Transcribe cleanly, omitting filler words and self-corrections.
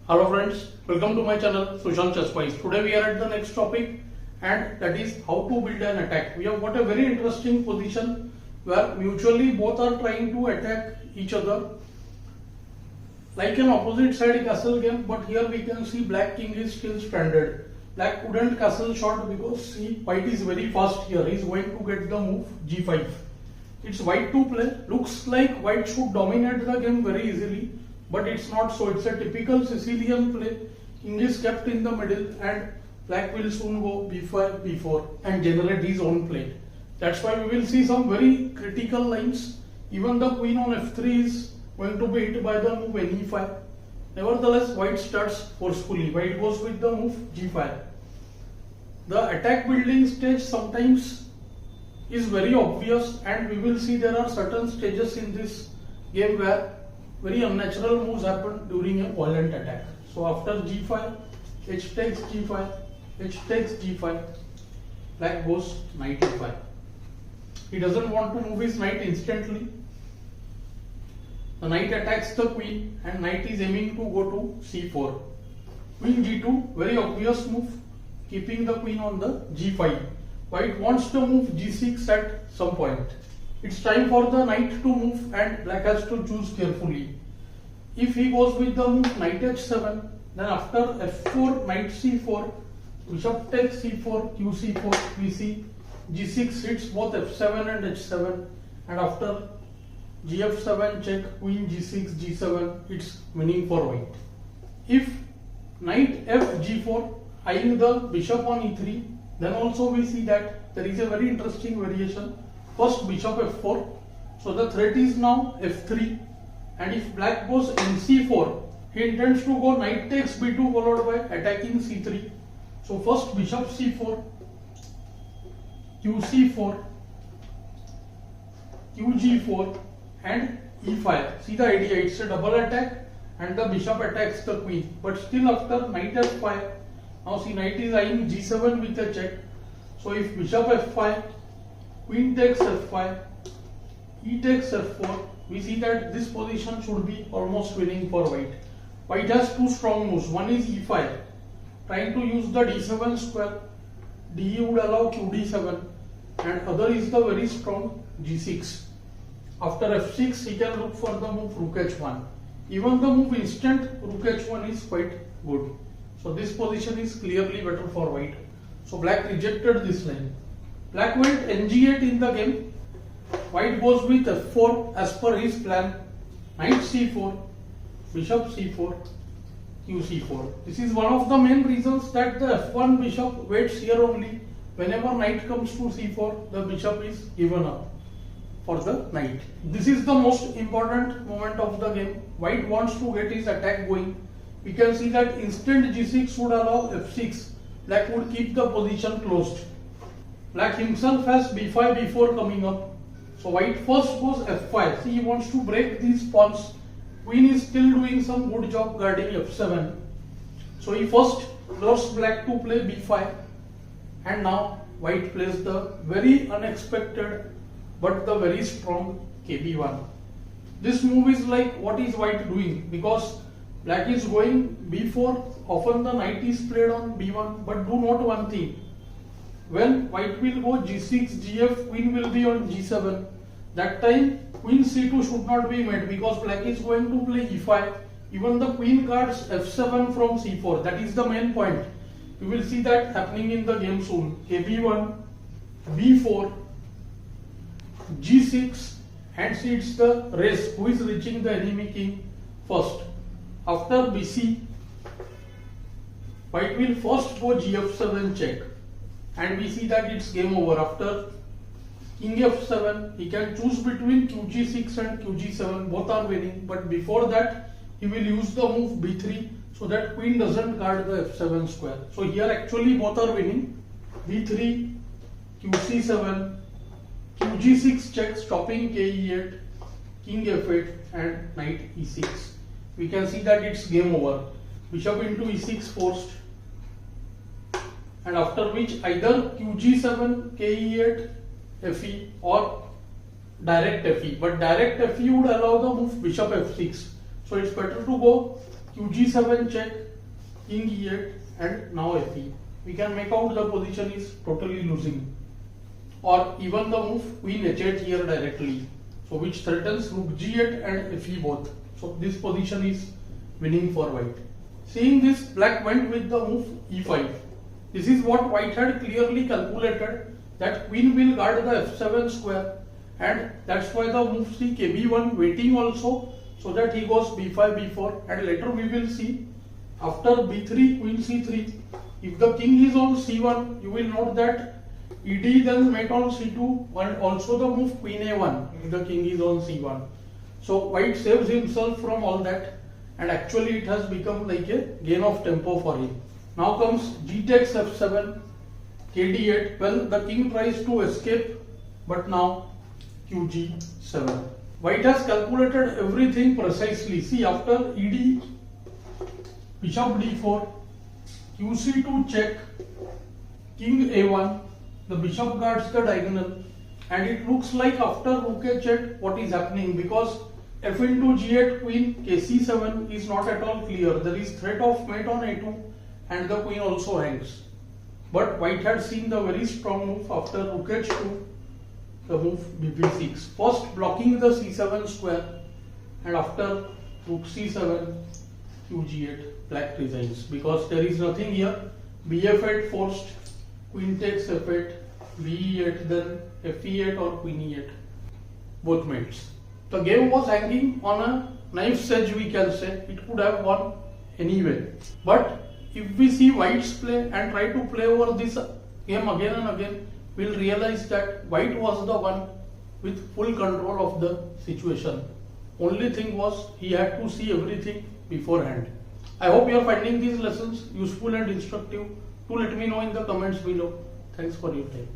Hello friends, welcome to my channel Sushant. Today we are at the next topic, and that is how to build an attack. We have got a very interesting position where mutually both are trying to attack each other like an opposite side castle game, but here we can see black king is still stranded. Black couldn't castle shot because see white is very fast here. He is going to get the move g5. It's white to play. Looks like white should dominate the game very easily, but it's not so. It's a typical Sicilian play. King is kept in the middle and black will soon go b5, b4 and generate his own play. That's why we will see some very critical lines. Even the queen on f3 is going to be hit by the move ne5. Nevertheless, white starts forcefully. White goes with the move g5. The attack building stage sometimes is very obvious, and we will see there are certain stages in this game where very unnatural moves happen during a violent attack. So after g5, h takes g5, h takes g5, black goes knight e5. He doesn't want to move his knight instantly. The knight attacks the queen and knight is aiming to go to c4. Queen g2, very obvious move, keeping the queen on the g5. White wants to move g6 at some point. It's time for the knight to move and black has to choose carefully. If he goes with the move knight h7, then after f4, knight c4, bishop takes c4, q c4, we see g6 hits both f7 and h7, and after gf7 check, queen g6, g7, it's winning for white. If knight f g4, eyeing the bishop on e3, then also we see that there is a very interesting variation. First bishop f4, so the threat is now f3, and if black goes nc4, he intends to go knight takes b2 followed by attacking c3. So first bishop c4, q c4, q g4 and e5. See the idea, it's a double attack and the bishop attacks the queen, but still after knight f5, now see knight is eyeing g7 with a check. So if bishop f5, queen takes f5, e takes f4, we see that this position should be almost winning for white. White has two strong moves. One is e5, trying to use the d7 square. D would allow qd7, and other is the very strong g6. After f6, he can look for the move rook h1. Even the move instant rook h1 is quite good. So this position is clearly better for white. So black rejected this line. Black went ng8 in the game. White goes with f4 as per his plan. Knight c4, bishop c4, q c4. This is one of the main reasons that the f1 bishop waits here only. Whenever knight comes to c4, the bishop is given up for the knight. This is the most important moment of the game. White wants to get his attack going. We can see that instant g6 would allow f6. Black would keep the position closed. Black himself has b5, b4 coming up. So white first goes f5. See, he wants to break these pawns. Queen is still doing some good job guarding f7. So he first forced black to play b5, and now white plays the very unexpected but the very strong kb1. This move is like, what is white doing? Because black is going b4, often the knight is played on b1, but do note one thing. When white will go g6, gf, queen will be on g7. That time queen c2 should not be made because black is going to play e5. Even the queen guards f7 from c4. That is the main point. You will see that happening in the game soon. kb1, b4, g6, and see it's the race who is reaching the enemy king first. After bc, white will first go gf7 check, and we see that it's game over. After king f7, he can choose between qg6 and qg7, both are winning, but before that he will use the move b3 so that queen doesn't guard the f7 square. So here actually both are winning. b3, qc7, qg6 check, stopping ke8, king f8 and knight e6. We can see that it's game over. Bishop into e6 forced, and after which either qg7, ke8, fe or direct fe. But direct fe would allow the move bishop f6. So it's better to go qg7 check, king e8 and now fe. We can make out the position is totally losing. Or even the move queen h8 here directly. So which threatens rook g8 and fe both. So this position is winning for white. Seeing this, black went with the move e5. This is what white had clearly calculated, that queen will guard the f7 square, and that's why the move see kb1 waiting also, so that he goes b5 b4, and later we will see after b3 queen c3, if the king is on c1, you will note that ed then mate on c2 and also the move queen a1 if the king is on c1. So white saves himself from all that, and actually it has become like a gain of tempo for him. Now comes g takes f7, kd8. Well, the king tries to escape, but now qg7. White has calculated everything precisely. See, after ed, bishop d4, qc2 check, king a1, the bishop guards the diagonal, and it looks like after rook h8 what is happening, because f into g8 queen kc7 is not at all clear. There is threat of mate on a2 and the queen also hangs. But white had seen the very strong move after rook h2, the move bp6. First blocking the c7 square, and after rook c7, qg8, black resigns because there is nothing here. bf8 forced, queen takes f8, be8, then fe8 or queen e8, both mates. The game was hanging on a knife's edge, we can say. It could have gone anyway. But if we see white's play and try to play over this game again and again, we'll realize that white was the one with full control of the situation. Only thing was he had to see everything beforehand. I hope you are finding these lessons useful and instructive. Do let me know in the comments below. Thanks for your time.